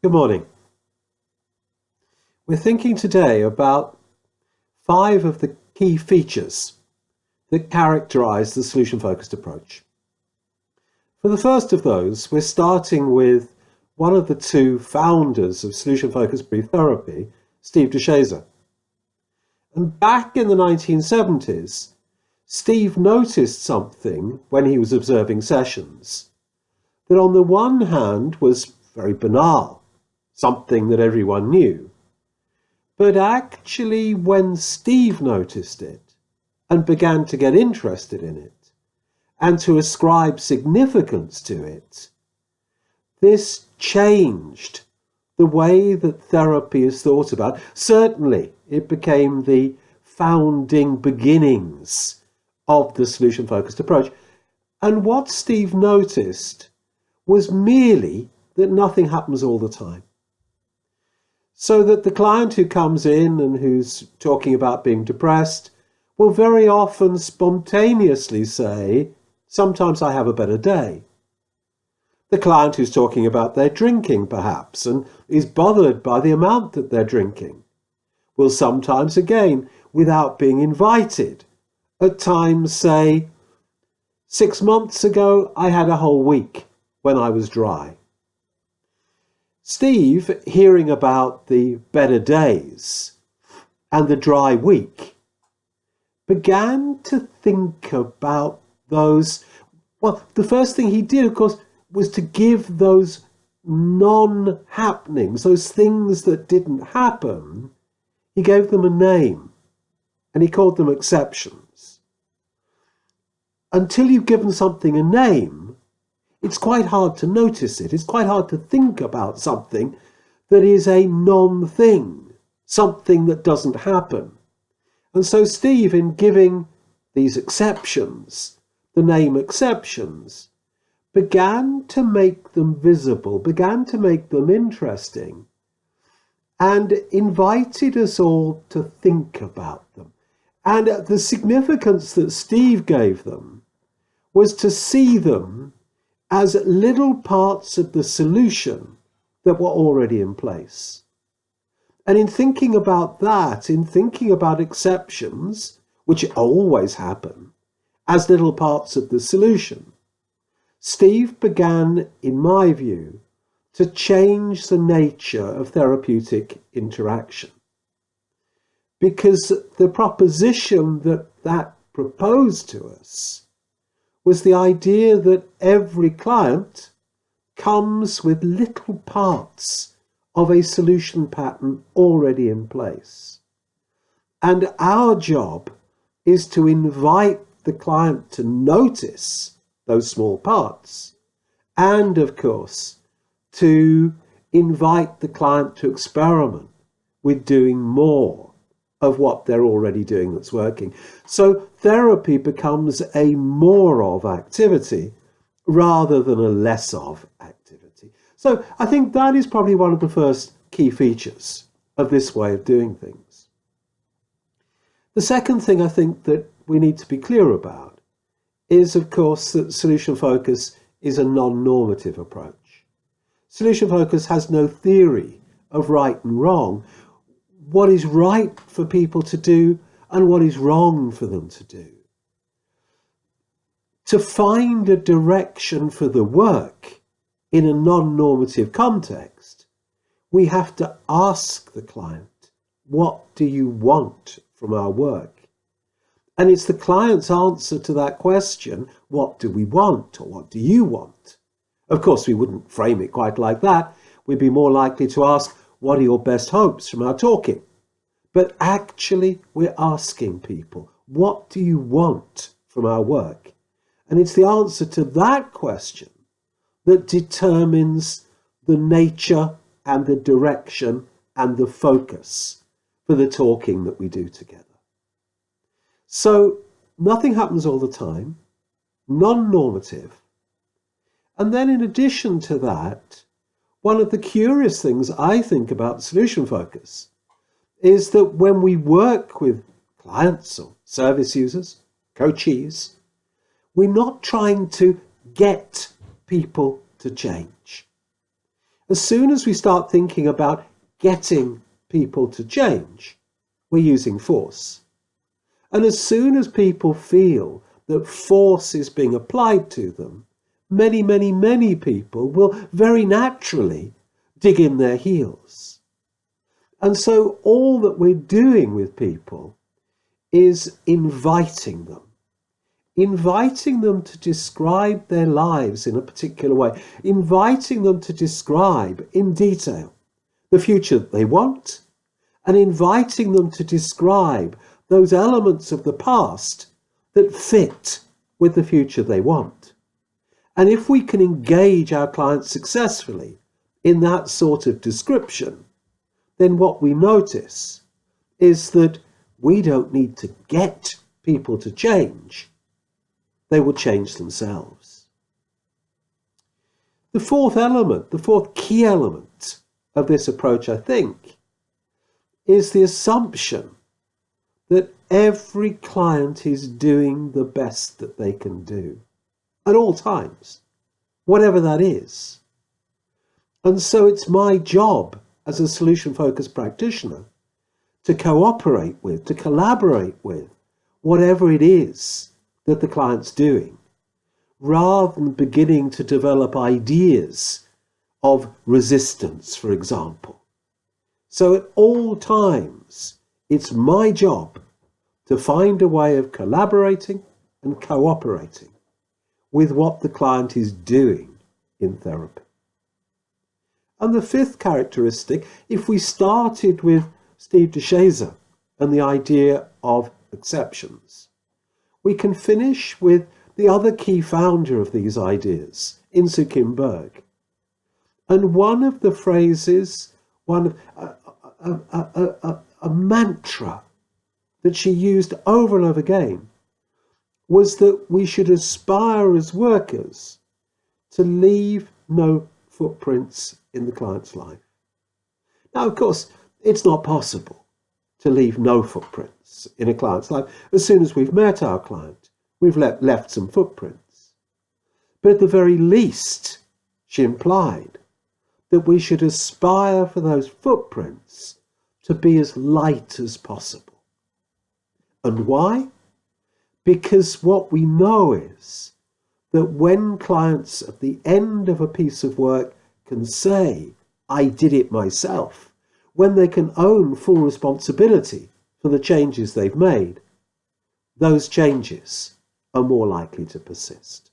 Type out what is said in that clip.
Good morning. We're thinking today about 5 of the key features that characterize the solution-focused approach. For the first of those, we're starting with one of the 2 founders of solution-focused brief therapy, Steve DeShazer. And back in the 1970s, Steve noticed something when he was observing sessions that on the one hand was very banal, something that everyone knew. But actually, when Steve noticed it and began to get interested in it and to ascribe significance to it, this changed the way that therapy is thought about. Certainly, it became the founding beginnings of the solution-focused approach. And what Steve noticed was merely that nothing happens all the time. So that the client who comes in and who's talking about being depressed will very often spontaneously say, "Sometimes I have a better day." The client who's talking about their drinking, perhaps, and is bothered by the amount that they're drinking, will sometimes, again, without being invited, at times say, "6 months ago, I had a whole week when I was dry." Steve, hearing about the better days and the dry week, began to think about those. Well, the first thing he did, of course, was to give those non-happenings, those things that didn't happen, he gave them a name, and he called them exceptions. Until you've given something a name, it's quite hard to notice it. It's quite hard to think about something that is a non-thing, something that doesn't happen. And so Steve, in giving these exceptions, the name exceptions, began to make them visible, began to make them interesting, and invited us all to think about them. And the significance that Steve gave them was to see them as little parts of the solution that were already in place. And in thinking about that, in thinking about exceptions, which always happen, as little parts of the solution, Steve began, in my view, to change the nature of therapeutic interaction. Because the proposition that proposed to us was the idea that every client comes with little parts of a solution pattern already in place. And our job is to invite the client to notice those small parts, and of course, to invite the client to experiment with doing more of what they're already doing that's working. So therapy becomes a more of activity rather than a less of activity. So I think that is probably one of the first key features of this way of doing things. The second thing I think that we need to be clear about is, of course, that solution focus is a non-normative approach. Solution focus has no theory of right and wrong, what is right for people to do and what is wrong for them to do. To find a direction for the work in a non-normative context, we have to ask the client, what do you want from our work? And it's the client's answer to that question, what do we want or what do you want? Of course, we wouldn't frame it quite like that. We'd be more likely to ask, what are your best hopes from our talking? But actually, we're asking people, what do you want from our work? And it's the answer to that question that determines the nature and the direction and the focus for the talking that we do together. So nothing happens all the time, non-normative. And then in addition to that, one of the curious things I think about solution focus is that when we work with clients or service users, coachees, we're not trying to get people to change. As soon as we start thinking about getting people to change, we're using force. And as soon as people feel that force is being applied to them, many, many, many people will very naturally dig in their heels. And so all that we're doing with people is inviting them to describe their lives in a particular way, inviting them to describe in detail the future that they want, and inviting them to describe those elements of the past that fit with the future they want. And if we can engage our clients successfully in that sort of description, then what we notice is that we don't need to get people to change. They will change themselves. The fourth key element of this approach, I think, is the assumption that every client is doing the best that they can do at all times, whatever that is. And so it's my job as a solution-focused practitioner to cooperate with, to collaborate with whatever it is that the client's doing, rather than beginning to develop ideas of resistance, for example. So at all times, it's my job to find a way of collaborating and cooperating with what the client is doing in therapy. And the fifth characteristic, if we started with Steve DeShazer and the idea of exceptions, we can finish with the other key founder of these ideas, Insu Kim Berg. And one of the phrases, a mantra that she used over and over again, was that we should aspire as workers to leave no footprints in the client's life. Now, of course, it's not possible to leave no footprints in a client's life. As soon as we've met our client, we've left some footprints. But at the very least, she implied that we should aspire for those footprints to be as light as possible. And why? Because what we know is that when clients at the end of a piece of work can say, I did it myself, when they can own full responsibility for the changes they've made, those changes are more likely to persist.